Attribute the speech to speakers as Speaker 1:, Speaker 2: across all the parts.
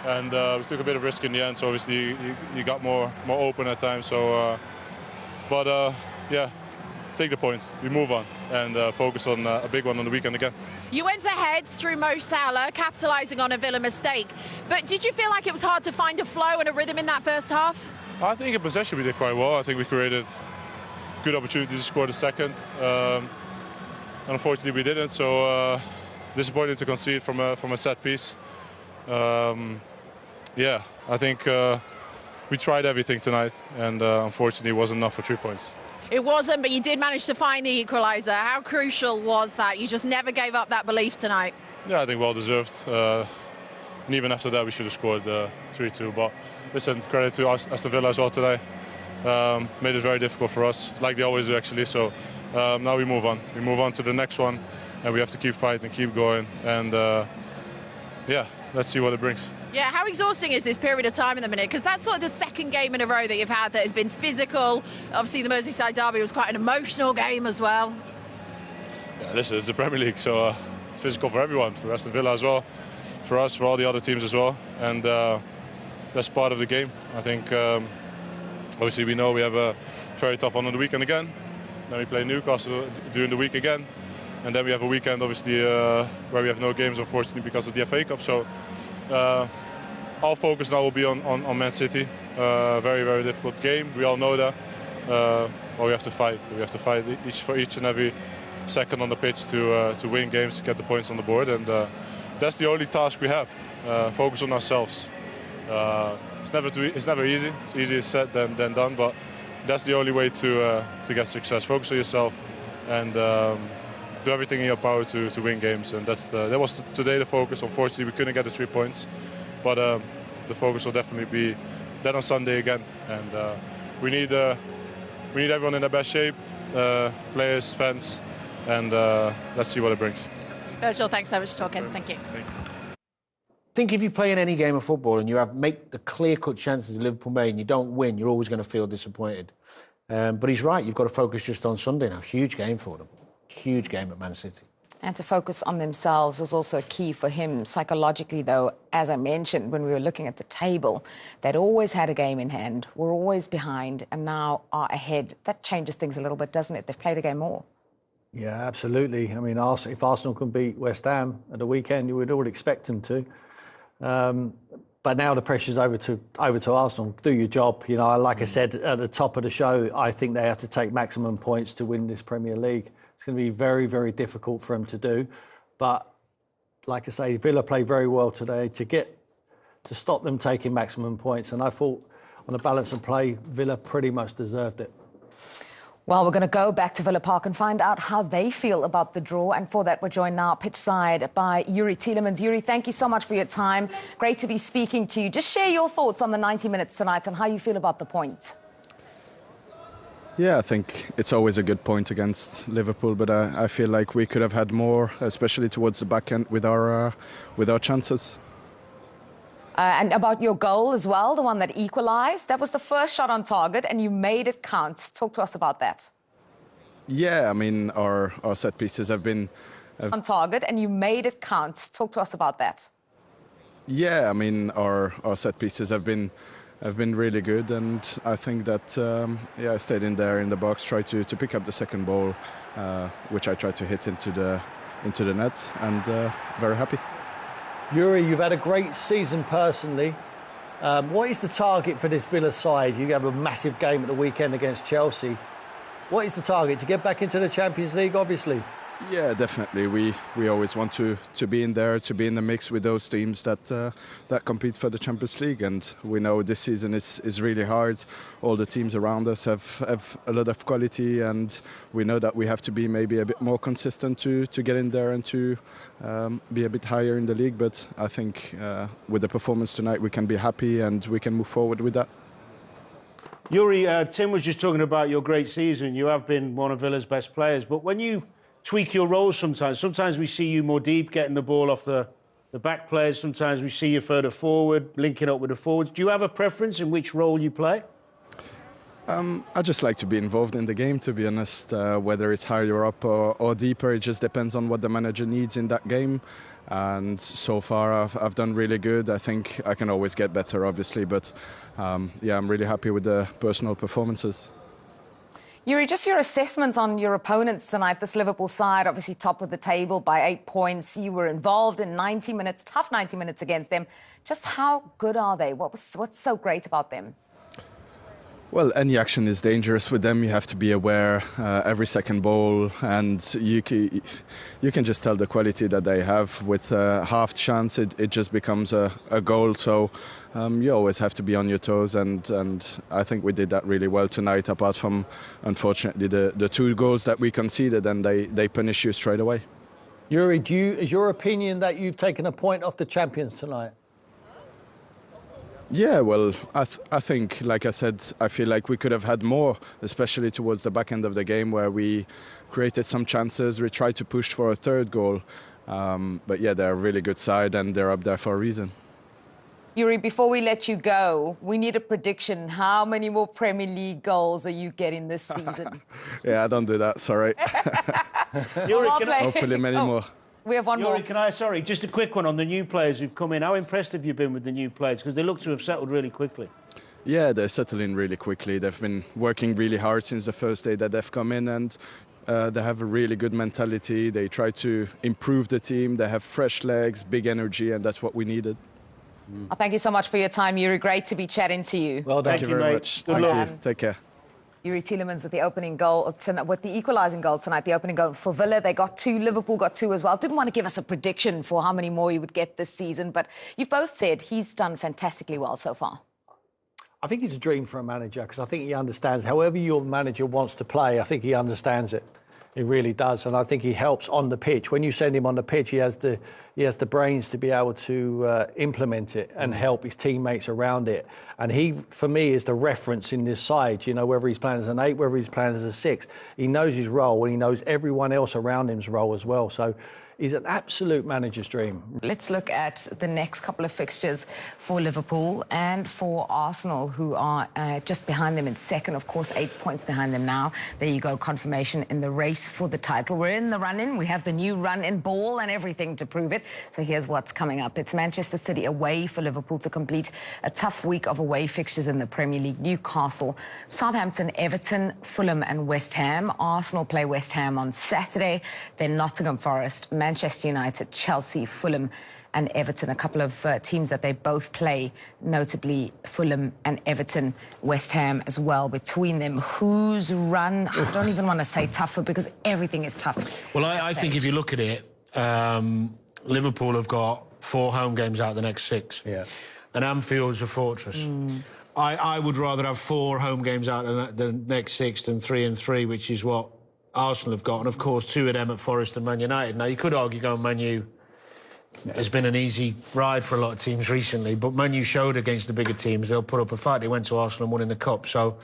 Speaker 1: and we took a bit of risk in the end. So obviously you got more open at times. So, yeah, take the points. We move on and focus on a big one on the weekend again.
Speaker 2: You went ahead through Mo Salah, capitalising on a Villa mistake. But did you feel like it was hard to find a flow and a rhythm in that first half?
Speaker 1: I think in possession we did quite well. I think we created good opportunities to score the second. Unfortunately, we didn't. So disappointed to concede from a set piece. Yeah, I think we tried everything tonight, and unfortunately, it wasn't enough for 3 points.
Speaker 2: It wasn't, but you did manage to find the equaliser. How crucial was that? You just never gave up that belief tonight.
Speaker 1: Yeah, I think well deserved. And even after that, we should have scored 3-2. But listen, credit to Aston Villa as well today. Made it very difficult for us, like they always do actually. So now we move on. We move on to the next one, and we have to keep fighting, keep going, and yeah, let's see what it brings.
Speaker 2: Yeah, how exhausting is this period of time in the minute? Because that's sort of the second game in a row that you've had that has been physical. Obviously, the Merseyside derby was quite an emotional game as well.
Speaker 1: Yeah, listen, it's the Premier League, so it's physical for everyone, for Aston Villa as well, for us, for all the other teams as well, and that's part of the game. I think obviously we know we have a very tough one on the weekend again. Then we play Newcastle during the week again, and then we have a weekend obviously where we have no games, unfortunately, because of the FA Cup. So our focus now will be on Man City. Very, very difficult game. We all know that. But we have to fight. We have to fight for each and every second on the pitch to win games, to get the points on the board, and that's the only task we have. Focus on ourselves. It's never easy. It's easier said than done, but that's the only way to get success. Focus on yourself and do everything in your power to win games, and that was today the focus. Unfortunately, we couldn't get the 3 points, but the focus will definitely be that on Sunday again. And we need everyone in their best shape, players, fans, and let's see what it brings.
Speaker 2: Virgil, thanks so much for talking. Thank you.
Speaker 1: Thank you.
Speaker 3: I think if you play in any game of football and you make the clear-cut chances Liverpool made and you don't win, you're always going to feel disappointed. But he's right, you've got to focus just on Sunday now. Huge game for them. Huge game at Man City.
Speaker 4: And to focus on themselves was also key for him psychologically, though, as I mentioned, when we were looking at the table, they'd always had a game in hand, were always behind, and now are ahead. That changes things a little bit, doesn't it? They've played a game more.
Speaker 5: Yeah, absolutely. I mean, if Arsenal can beat West Ham at the weekend, you would all expect them to. But now the pressure's over to Arsenal. Do your job. You know, like I said at the top of the show, I think they have to take maximum points to win this Premier League. It's going to be very, very difficult for them to do. But like I say, Villa played very well today to stop them taking maximum points. And I thought on the balance of play, Villa pretty much deserved it.
Speaker 4: Well, we're going to go back to Villa Park and find out how they feel about the draw. And for that, we're joined now pitch side by Yuri Tielemans. Yuri, thank you so much for your time. Great to be speaking to you. Just share your thoughts on the 90 minutes tonight and how you feel about the point.
Speaker 6: Yeah, I think it's always a good point against Liverpool, but I feel like we could have had more, especially towards the back end with our chances.
Speaker 4: And about your goal as well, the one that equalised, that was the first shot on target and you made it count. Talk to us about that.
Speaker 6: Yeah, I mean, our set pieces have been...
Speaker 4: On target and you made it count. Talk to us about that.
Speaker 6: Yeah, I mean, our set pieces have been really good, and I think that, I stayed in there in the box, tried to pick up the second ball, which I tried to hit into the net, and very happy.
Speaker 5: Yuri, you've had a great season personally. What is the target for this Villa side? You have a massive game at the weekend against Chelsea. What is the target? To get back into the Champions League, obviously?
Speaker 6: Yeah, definitely. We always want to be in there, to be in the mix with those teams that compete for the Champions League. And we know this season is really hard. All the teams around us have a lot of quality, and we know that we have to be maybe a bit more consistent to get in there and to be a bit higher in the league. But I think with the performance tonight, we can be happy and we can move forward with that.
Speaker 7: Yuri, Tim was just talking about your great season. You have been one of Villa's best players, but when you tweak your roles sometimes we see you more deep, getting the ball off the back players. Sometimes we see you further forward, linking up with the forwards. Do you have a preference in which role you play?
Speaker 6: I just like to be involved in the game, to be honest. Whether it's higher up or deeper, it just depends on what the manager needs in that game. and so far I've done really good. I think I can always get better, obviously, but yeah, I'm really happy with the personal performances.
Speaker 4: Yuri, just your assessment on your opponents tonight. This Liverpool side, obviously top of the table by 8 points. You were involved in 90 minutes, tough 90 minutes against them. Just how good are they? What's so great about them?
Speaker 6: Well, any action is dangerous with them. You have to be aware every second ball, and you can just tell the quality that they have. With half chance, it just becomes a goal. So you always have to be on your toes, and I think we did that really well tonight, apart from, unfortunately, the 2 goals that we conceded, and they punish you straight away.
Speaker 5: Yuri, is your opinion that you've taken a point off the champions tonight?
Speaker 6: Yeah, well, I think, like I said, I feel like we could have had more, especially towards the back end of the game, where we created some chances. We tried to push for a 3rd goal. But yeah, they're a really good side, and they're up there for a reason.
Speaker 4: Yuri, before we let you go, we need a prediction. How many more Premier League goals are you getting this season?
Speaker 6: Yeah, I don't do that, sorry.
Speaker 7: Yuri,
Speaker 6: hopefully many more.
Speaker 4: We have one
Speaker 7: Yuri,
Speaker 4: more.
Speaker 7: sorry, just a quick one on the new players who've come in. How impressed have you been with the new players? Because they look to have settled really quickly.
Speaker 6: Yeah, they settle in really quickly. They've been working really hard since the first day that they've come in, and they have a really good mentality. They try to improve the team. They have fresh legs, big energy, and that's what we needed.
Speaker 4: Oh, thank you so much for your time, Yuri. Great to be chatting to you.
Speaker 5: Well done.
Speaker 6: Thank you very much.
Speaker 7: Good luck.
Speaker 6: Take care.
Speaker 4: Yuri Tielemans with the opening goal, with the equalising goal tonight, the opening goal for Villa. They got 2, Liverpool got 2 as well. Didn't want to give us a prediction for how many more he would get this season, but you've both said he's done fantastically well so far.
Speaker 5: I think it's a dream for a manager, because I think he understands, however your manager wants to play, I think he understands it. He really does, and I think he helps on the pitch. When you send him on the pitch, he has the brains to be able to implement it and help his teammates around it. And he, for me, is the reference in this side. You know, whether he's playing as an 8, whether he's playing as a 6, he knows his role, and he knows everyone else around him's role as well. So he's an absolute manager's dream.
Speaker 4: Let's look at the next couple of fixtures for Liverpool and for Arsenal, who are just behind them in second, of course, 8 points behind them now. There you go, confirmation in the race for the title. We're in the run-in. We have the new run-in ball and everything to prove it. So here's what's coming up. It's Manchester City away for Liverpool to complete a tough week of away fixtures in the Premier League. Newcastle, Southampton, Everton, Fulham and West Ham. Arsenal play West Ham on Saturday. Then Nottingham Forest, Manchester United, Chelsea, Fulham and Everton, a couple of teams that they both play, notably Fulham and Everton, West Ham as well between them. Whose run, I don't even want to say tougher, because everything is tough.
Speaker 8: Well, I think if you look at it, Liverpool have got 4 home games out of the next 6.
Speaker 5: Yeah.
Speaker 8: And Anfield's a fortress. I would rather have 4 home games out of the next 6 than 3 and 3, which is what Arsenal have got. And, of course, 2 of them at Forest and Man United. Now, you could argue going Man U has been an easy ride for a lot of teams recently, but Man U showed against the bigger teams they'll put up a fight. They went to Arsenal and won in the Cup. So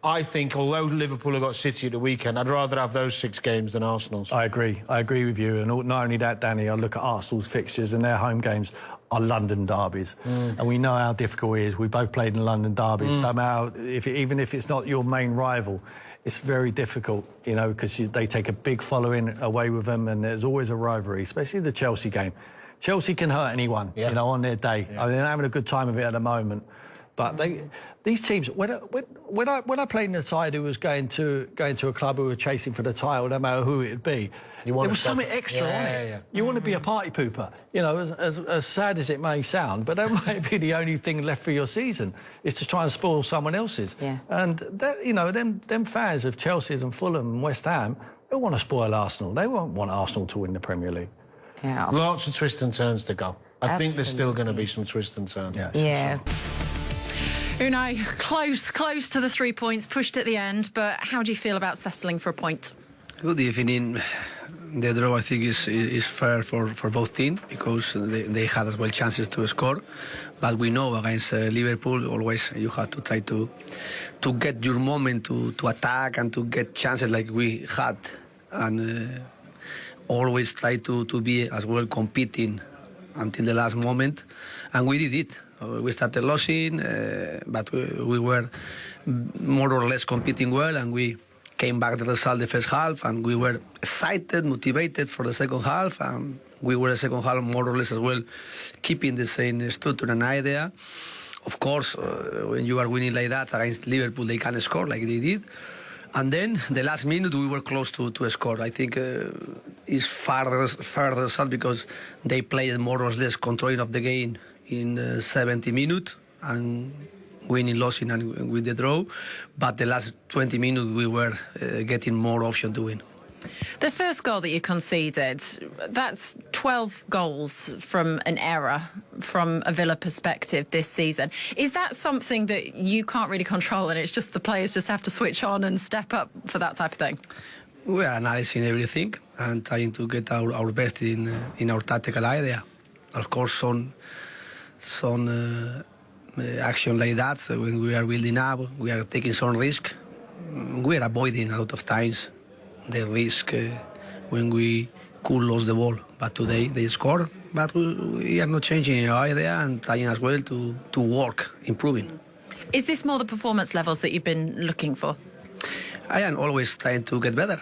Speaker 8: I think, although Liverpool have got City at the weekend, I'd rather have those 6 games than Arsenal's.
Speaker 5: I agree with you. And not only that, Danny, I look at Arsenal's fixtures, and their home games are London derbies. And we know how difficult it is. We both played in London derbies. No matter, even if it's not your main rival, it's very difficult, you know, because they take a big following away with them, and there's always a rivalry, especially the Chelsea game. Chelsea can hurt anyone, you know, on their day. I mean, they're having a good time of it at the moment. But these teams, when I played in a side who was going to a club who were chasing for the title, no matter who it'd be, there was something extra on it.
Speaker 8: Yeah.
Speaker 5: You want to be a party pooper, you know, as sad as it may sound, but that might be the only thing left for your season, is to try and spoil someone else's. Yeah. And that, you know, them fans of Chelsea's and Fulham and West Ham, they want to spoil Arsenal. They won't want Arsenal to win the Premier League.
Speaker 8: Yeah. Lots of twists and turns to go. I think there's still going to be some twists and turns.
Speaker 4: Yeah.
Speaker 2: Unai, close to the 3 points, pushed at the end, but how do you feel about settling for a point?
Speaker 9: Good evening. The draw, I think, is fair for both teams, because they had as well chances to score. But we know against Liverpool, always you have to try to get your moment to attack and to get chances like we had. And always try to be as well competing until the last moment. And we did it. We started losing, but we were more or less competing well, and we came back the result the first half, and we were excited, motivated for the second half, and We were the second half more or less as well, keeping the same structure and idea. Of course, when you are winning like that against Liverpool, they can score like they did. And then the last minute we were close to score. I think it's further result because they played more or less controlling of the game in 70 minutes and winning, losing and with the draw. But the last 20 minutes we were getting more option to win.
Speaker 2: The first goal that you conceded, that's 12 goals from an error from a Villa perspective this season. Is that something that you can't really control and it's just the players just have to switch on and step up for that type of thing?
Speaker 9: We are analyzing everything and trying to get our best in our tactical idea. Of course, some action like that, so when we are building up, we are taking some risk. We are avoiding a lot of times the risk when we could lose the ball. But today they scored, but we are not changing our idea and trying as well to work, improving.
Speaker 2: Is this more the performance levels that you've been looking for?
Speaker 9: I am always trying to get better.